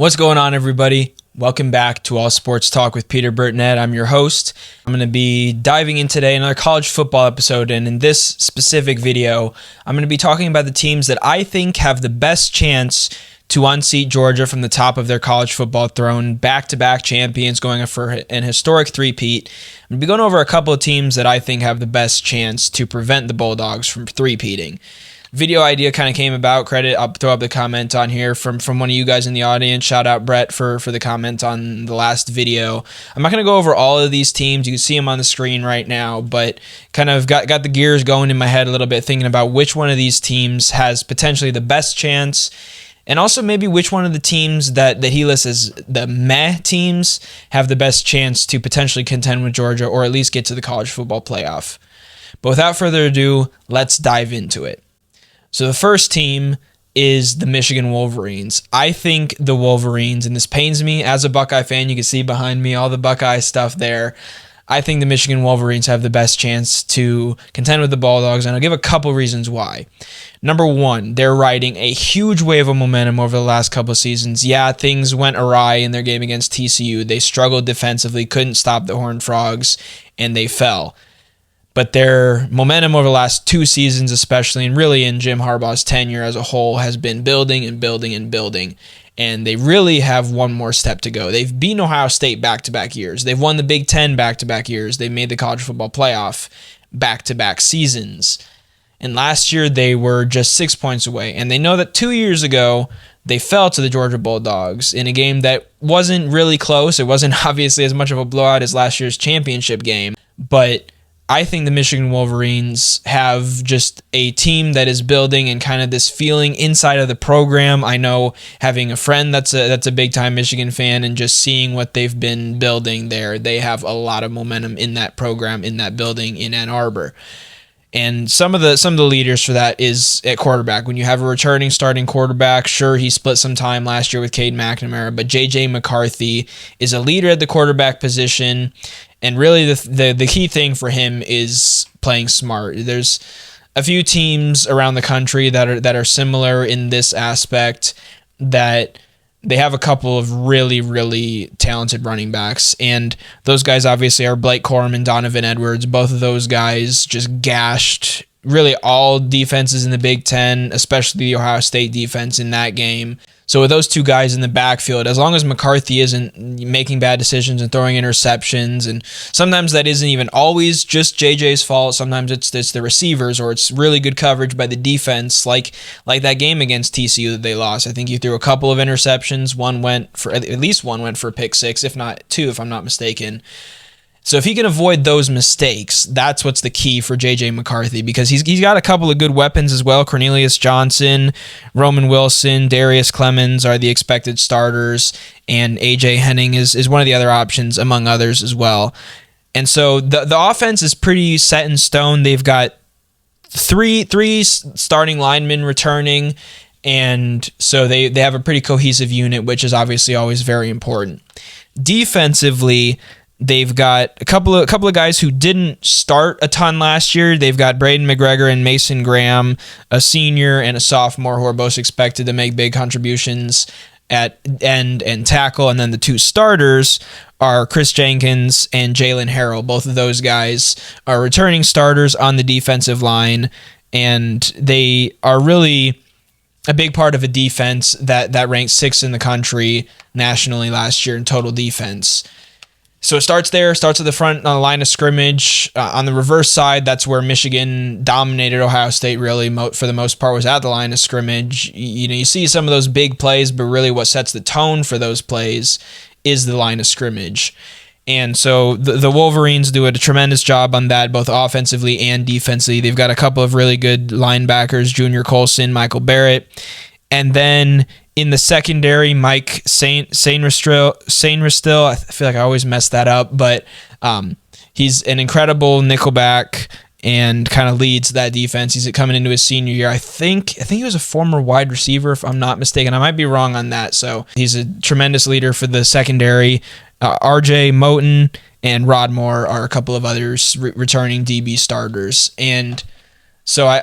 What's going on, everybody? Welcome back to All Sports Talk with Peter Burtonette. I'm your host. I'm going to be diving in today another college football episode, and in this specific video, I'm going to be talking about the teams that I think have the best chance to unseat Georgia from the top of their college football throne, back-to-back champions going for an historic three-peat. I'm going to be going over a couple of teams that I think have the best chance to prevent the Bulldogs from three-peating. Video idea kind of came about. I'll throw up the comment on here from one of you guys in the audience. Shout out Brett for the comment on the last video. I'm not going to go over all of these teams. You can see them on the screen right now, but kind of got the gears going in my head a little bit, thinking about which one of these teams has potentially the best chance, and also maybe which one of the teams that he lists as the meh teams have the best chance to potentially contend with Georgia or at least get to the college football playoff. But without further ado, let's dive into it. So the first team is the Michigan Wolverines. I think the Wolverines, and this pains me as a Buckeye fan, you can see behind me all the Buckeye stuff there. I think the Michigan Wolverines have the best chance to contend with the Bulldogs, and I'll give a couple reasons why. Number one, they're riding a huge wave of momentum over the last couple of seasons. Yeah, things went awry in their game against TCU. They struggled defensively, couldn't stop the Horned Frogs, and they fell. But their momentum over the last two seasons especially, and really in Jim Harbaugh's tenure as a whole, has been building and building and building. And they really have one more step to go. They've beaten Ohio State back-to-back years. They've won the Big Ten back-to-back years. They've made the college football playoff back-to-back seasons. And last year they were just 6 points away. And they know that 2 years ago they fell to the Georgia Bulldogs in a game that wasn't really close. It wasn't obviously as much of a blowout as last year's championship game. But I think the Michigan Wolverines have just a team that is building and kind of this feeling inside of the program. I know, having a friend that's a big-time Michigan fan, and just seeing what they've been building there, they have a lot of momentum in that program, in that building in Ann Arbor. And some of the leaders for that is at quarterback. When you have a returning starting quarterback, sure, he split some time last year with Cade McNamara, but J.J. McCarthy is a leader at the quarterback position. And really the key thing for him is playing smart. There's a few teams around the country that are similar in this aspect, that they have a couple of really, really talented running backs. And those guys obviously are Blake Corum and Donovan Edwards. Both of those guys just gashed really all defenses in the Big Ten, especially the Ohio State defense in that game. So with those two guys in the backfield, as long as McCarthy isn't making bad decisions and throwing interceptions, and sometimes that isn't even always just JJ's fault. Sometimes it's the receivers, or it's really good coverage by the defense, like that game against TCU that they lost. I think he threw a couple of interceptions. At least one went for a pick six, if not two, if I'm not mistaken. So if he can avoid those mistakes, that's what's the key for J.J. McCarthy, because he's got a couple of good weapons as well. Cornelius Johnson, Roman Wilson, Darius Clemens are the expected starters, and A.J. Henning is one of the other options, among others as well. And so the offense is pretty set in stone. They've got three starting linemen returning, and so they have a pretty cohesive unit, which is obviously always very important. Defensively, they've got a couple of guys who didn't start a ton last year. They've got Braden McGregor and Mason Graham, a senior and a sophomore, who are both expected to make big contributions at end and tackle. And then the two starters are Chris Jenkins and Jalen Harrell. Both of those guys are returning starters on the defensive line, and they are really a big part of a defense that ranked sixth in the country nationally last year in total defense. So it starts at the front on the line of scrimmage. On the reverse side, that's where Michigan dominated Ohio State, really, for the most part, was at the line of scrimmage. You see some of those big plays, but really what sets the tone for those plays is the line of scrimmage. And so the Wolverines do a tremendous job on that, both offensively and defensively. They've got a couple of really good linebackers, Junior Colson, Michael Barrett. And then in the secondary, Mike Sainristil, I feel like I always mess that up, but he's an incredible nickelback and kind of leads that defense. He's coming into his senior year. I think he was a former wide receiver, if I'm not mistaken. I might be wrong on that. So he's a tremendous leader for the secondary. RJ Moten and Rod Moore are a couple of others returning DB starters. And So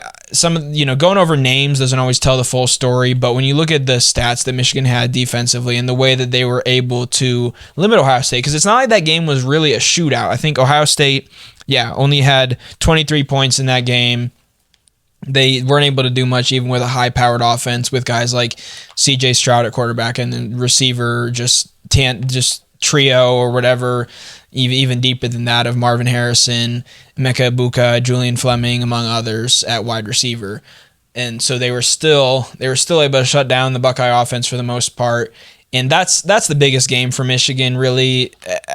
going over names doesn't always tell the full story, but when you look at the stats that Michigan had defensively and the way that they were able to limit Ohio State, because it's not like that game was really a shootout. I think Ohio State, only had 23 points in that game. They weren't able to do much even with a high-powered offense with guys like C.J. Stroud at quarterback and then receiver just trio or whatever, even deeper than that, of Marvin Harrison, Emeka Egbuka, Julian Fleming, among others at wide receiver. And so they were still able to shut down the Buckeye offense for the most part. And that's the biggest game for Michigan, really,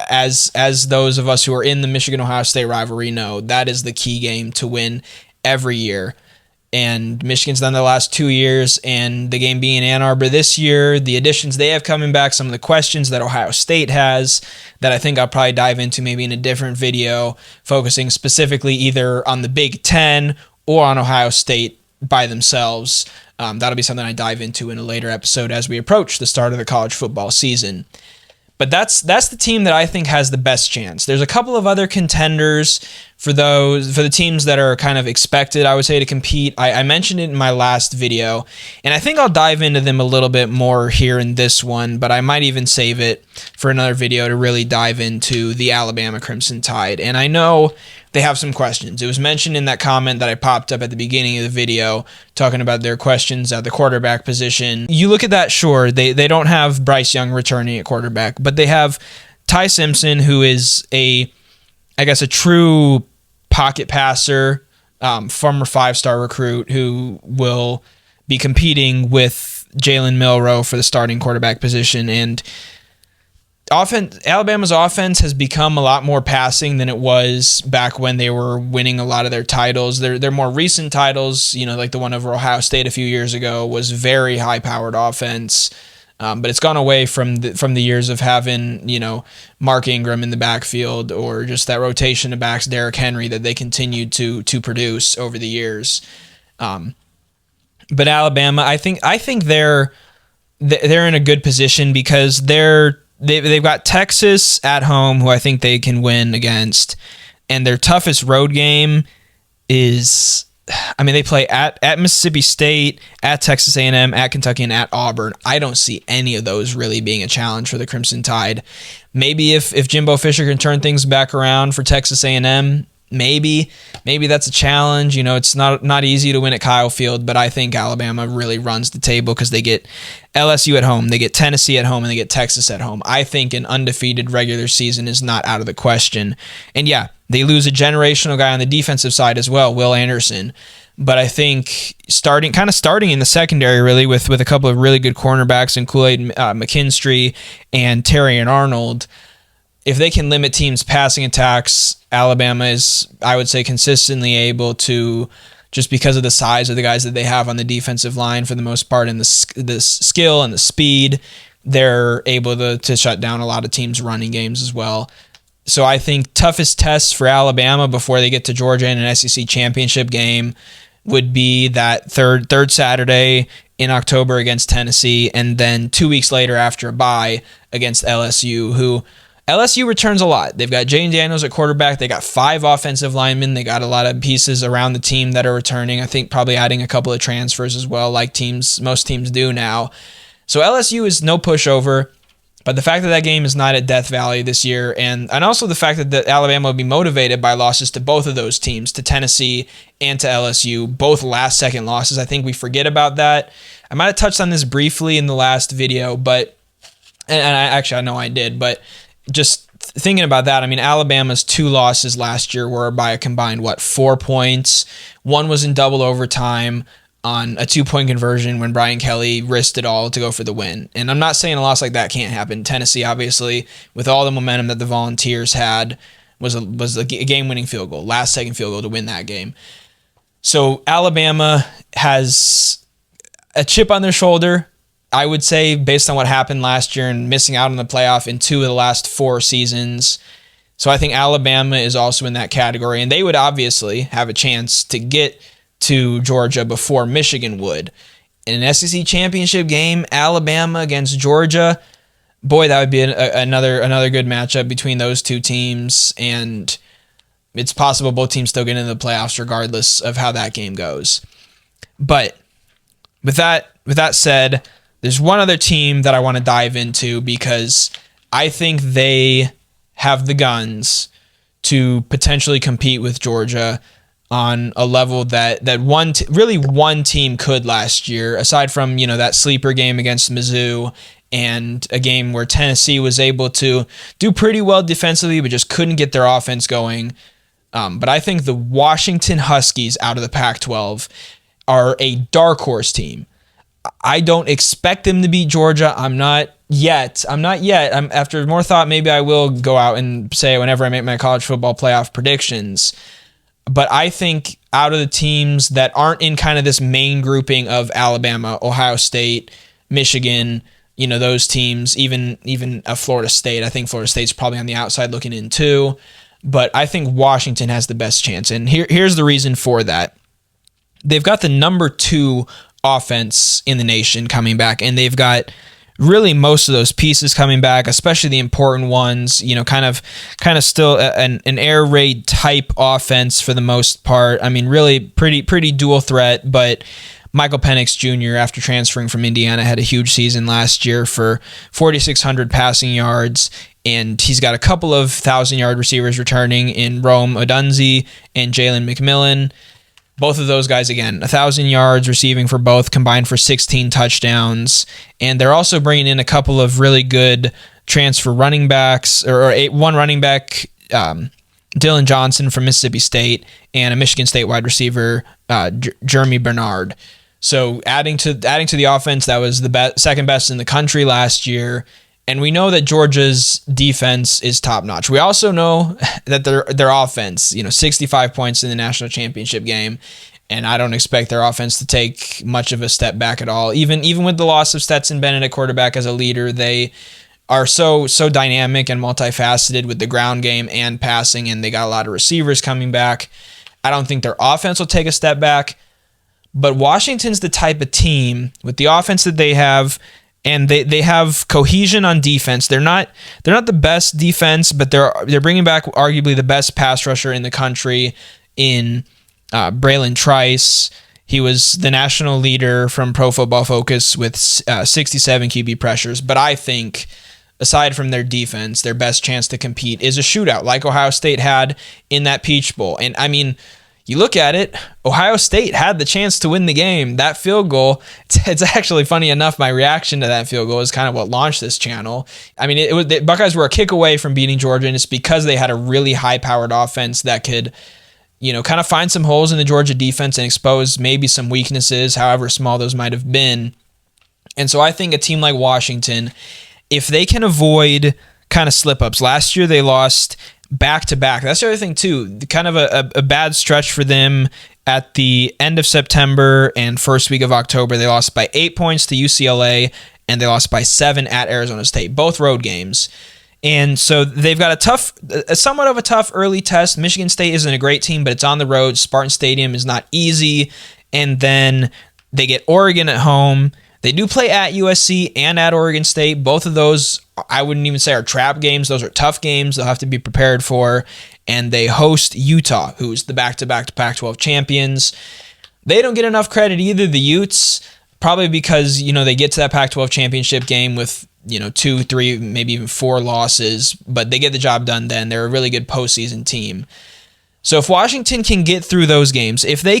as those of us who are in the Michigan-Ohio State rivalry know. That is the key game to win every year. And Michigan's done the last 2 years, and the game being in Ann Arbor this year, the additions they have coming back, some of the questions that Ohio State has that I think I'll probably dive into maybe in a different video, focusing specifically either on the Big Ten or on Ohio State by themselves. That'll be something I dive into in a later episode as we approach the start of the college football season. But that's the team that I think has the best chance. There's a couple of other contenders for the teams that are kind of expected, I would say, to compete. I mentioned it in my last video, and I think I'll dive into them a little bit more here in this one, but I might even save it for another video to really dive into the Alabama Crimson Tide. And I know they have some questions. It was mentioned in that comment that I popped up at the beginning of the video talking about their questions at the quarterback position. You look at that, sure, they don't have Bryce Young returning at quarterback, but they have Ty Simpson, who is a true pocket passer, former 5-star recruit who will be competing with Jalen Milroe for the starting quarterback position. And Alabama's offense has become a lot more passing than it was back when they were winning a lot of their titles. Their more recent titles, like the one over Ohio State a few years ago, was very high-powered offense. But it's gone away from the years of having, Mark Ingram in the backfield or just that rotation of backs, Derrick Henry, that they continued to produce over the years. But Alabama, I think they're in a good position because they've got Texas at home, who I think they can win against, and their toughest road game is, they play at Mississippi State, at Texas A&M, at Kentucky, and at Auburn. I don't see any of those really being a challenge for the Crimson Tide. Maybe if Jimbo Fisher can turn things back around for Texas A&M, maybe that's a challenge. It's not easy to win at Kyle Field, but I think Alabama really runs the table because they get LSU at home, they get Tennessee at home, and they get Texas at home. I think an undefeated regular season is not out of the question. And they lose a generational guy on the defensive side as well, Will Anderson. But I think starting in the secondary, really, with a couple of really good cornerbacks in Kool-Aid McKinstry and Terrion Arnold, if they can limit teams' passing attacks, Alabama is, I would say, consistently able to, just because of the size of the guys that they have on the defensive line for the most part, and the skill and the speed, they're able to shut down a lot of teams' running games as well. So I think toughest tests for Alabama before they get to Georgia in an SEC championship game would be that third Saturday in October against Tennessee, and then 2 weeks later after a bye against LSU, who LSU returns a lot. They've got Jane Daniels at quarterback. They got 5 offensive linemen. They got a lot of pieces around the team that are returning. I think probably adding a couple of transfers as well, like most teams do now. So LSU is no pushover. But the fact that game is not at Death Valley this year, and also the fact that Alabama will be motivated by losses to both of those teams, to Tennessee and to LSU, both last-second losses. I think we forget about that. I might have touched on this briefly in the last video, I know I did, but just thinking about that, Alabama's 2 losses last year were by a combined, 4 points. One was in double overtime on a 2-point conversion when Brian Kelly risked it all to go for the win. And I'm not saying a loss like that can't happen. Tennessee, obviously, with all the momentum that the Volunteers had, was a game-winning field goal, last-second field goal to win that game. So Alabama has a chip on their shoulder, I would say, based on what happened last year and missing out on the playoff in 2 of the last 4 seasons. So I think Alabama is also in that category, and they would obviously have a chance to get to Georgia before Michigan would. In an SEC championship game, Alabama against Georgia, boy, that would be another good matchup between those two teams. And it's possible both teams still get into the playoffs regardless of how that game goes. But with that said, there's one other team that I want to dive into because I think they have the guns to potentially compete with Georgia on a level that really one team could last year, aside from, that sleeper game against Mizzou and a game where Tennessee was able to do pretty well defensively but just couldn't get their offense going. But I think the Washington Huskies out of the Pac-12 are a dark horse team. I don't expect them to beat Georgia. I'm not yet. After more thought, maybe I will go out and say whenever I make my college football playoff predictions. But I think out of the teams that aren't in kind of this main grouping of Alabama, Ohio State, Michigan, those teams, even a Florida State. I think Florida State's probably on the outside looking in too. But I think Washington has the best chance. And here's the reason for that. They've got the number 2 offense in the nation coming back, and they've got really most of those pieces coming back, especially the important ones, kind of still an air raid type offense for the most part. I mean, really pretty dual threat, but Michael Penix Jr., after transferring from Indiana, had a huge season last year for 4,600 passing yards, and he's got a couple of 1,000-yard receivers returning in Rome Odunze and Jalen McMillan. Both of those guys, again, 1,000 yards receiving for both, combined for 16 touchdowns. And they're also bringing in a couple of really good transfer running backs, one running back, Dylan Johnson from Mississippi State, and a Michigan State wide receiver, Jeremy Bernard. So adding to the offense, that was the second best in the country last year. And we know that Georgia's defense is top notch. We also know that their offense, 65 points in the national championship game, and I don't expect their offense to take much of a step back at all. Even with the loss of Stetson Bennett at quarterback as a leader, they are so dynamic and multifaceted with the ground game and passing, and they got a lot of receivers coming back. I don't think their offense will take a step back, but Washington's the type of team with the offense that they have. And they have cohesion on defense. They're not the best defense, but they're bringing back arguably the best pass rusher in the country in Braylon Trice. He was the national leader from Pro Football Focus with 67 QB pressures. But I think, aside from their defense, their best chance to compete is a shootout like Ohio State had in that Peach Bowl. And I mean, you look at it, Ohio State had the chance to win the game. That field goal, it's actually funny enough, my reaction to that field goal is kind of what launched this channel. I mean, the Buckeyes were a kick away from beating Georgia, and it's because they had a really high-powered offense that could, kind of find some holes in the Georgia defense and expose maybe some weaknesses, however small those might have been. And so I think a team like Washington, if they can avoid kind of slip-ups. Last year they lost back-to-back. That's the other thing, too. Kind of a bad stretch for them at the end of September and first week of October. They lost by 8 points to UCLA, and they lost by 7 at Arizona State, both road games. And so they've got somewhat of a tough early test. Michigan State isn't a great team, but it's on the road. Spartan Stadium is not easy. And then they get Oregon at home. They do play at USC and at Oregon State. Both of those, I wouldn't even say are trap games. Those are tough games they'll have to be prepared for. And they host Utah, who's the back-to-back Pac-12 champions. They don't get enough credit either, the Utes, probably because, they get to that Pac-12 championship game with, 2, 3, maybe even 4 losses, but they get the job done then. They're a really good postseason team. So if Washington can get through those games, if they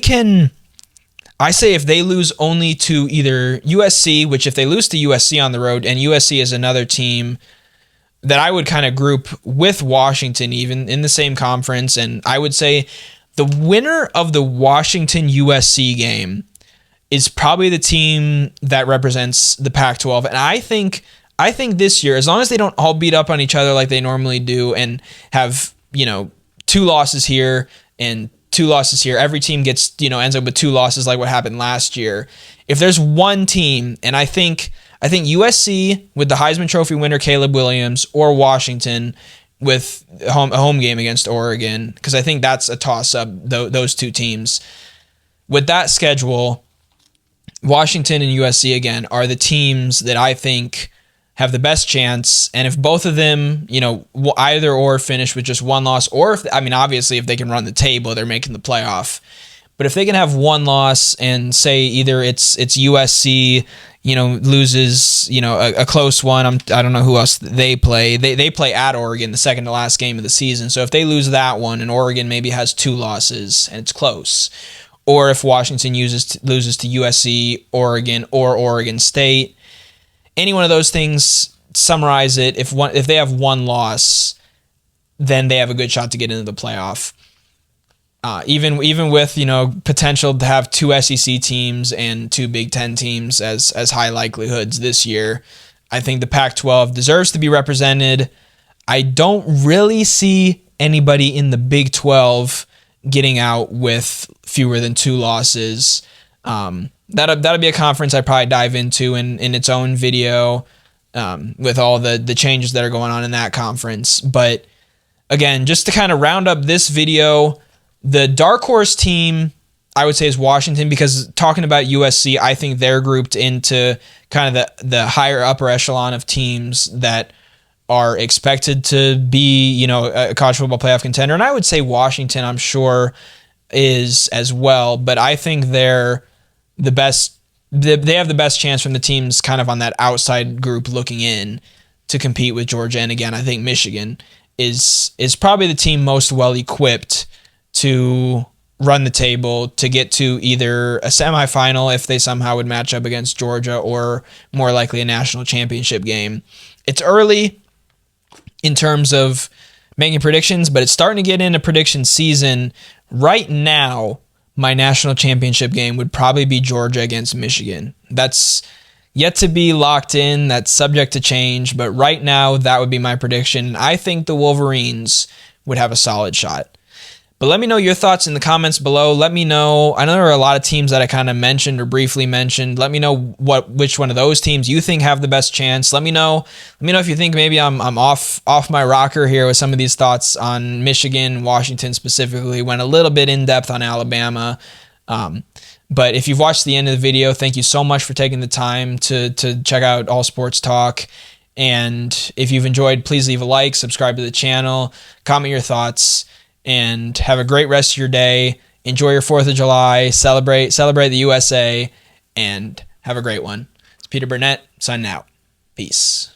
lose only to either USC, which if they lose to USC on the road, and USC is another team that I would kind of group with Washington even in the same conference, and I would say the winner of the Washington-USC game is probably the team that represents the Pac-12. And I think this year, as long as they don't all beat up on each other like they normally do and have, 2 losses here and 2 losses here, every team gets, ends up with 2 losses like what happened last year. If there's one team, and I think USC with the Heisman Trophy winner Caleb Williams, or Washington with a home game against Oregon, because I think that's a toss-up, those 2 teams. With that schedule, Washington and USC, again, are the teams that I think have the best chance. And if both of them, either or finish with just one loss, or obviously if they can run the table, they're making the playoff. But if they can have one loss and say either it's USC, loses, a close one. I don't know who else they play. They play at Oregon, the second to last game of the season. So if they lose that one and Oregon maybe has 2 losses and it's close, or if Washington loses to USC, Oregon, or Oregon State, any one of those things, summarize it. If they have one loss, then they have a good shot to get into the playoff. Even with potential to have 2 SEC teams and 2 Big Ten teams as high likelihoods this year, I think the Pac-12 deserves to be represented. I don't really see anybody in the Big 12 getting out with fewer than 2 losses. That'll be a conference I'd probably dive into in its own video with all the changes that are going on in that conference. But again, just to kind of round up this video, the dark horse team, I would say, is Washington, because talking about USC, I think they're grouped into kind of the higher upper echelon of teams that are expected to be, a college football playoff contender. And I would say Washington, I'm sure, is as well. But I think they're the best. They have the best chance from the teams kind of on that outside group looking in to compete with Georgia. And again, I think Michigan is probably the team most well equipped to run the table to get to either a semifinal if they somehow would match up against Georgia, or more likely a national championship game. It's early in terms of making predictions, but it's starting to get into prediction season. Right now, my national championship game would probably be Georgia against Michigan. That's yet to be locked in. That's subject to change, but right now that would be my prediction. I think the Wolverines would have a solid shot. But let me know your thoughts in the comments below. Let me know. I know there are a lot of teams that I kind of mentioned or briefly mentioned. Let me know which one of those teams you think have the best chance. Let me know if you think maybe I'm off my rocker here with some of these thoughts on Michigan, Washington specifically. Went a little bit in depth on Alabama. But if you've watched the end of the video, thank you so much for taking the time to check out All Sports Talk. And if you've enjoyed, please leave a like, subscribe to the channel, comment your thoughts, and have a great rest of your day. Enjoy your 4th of July. Celebrate the USA, and have a great one. It's Peter Burnett signing out. Peace.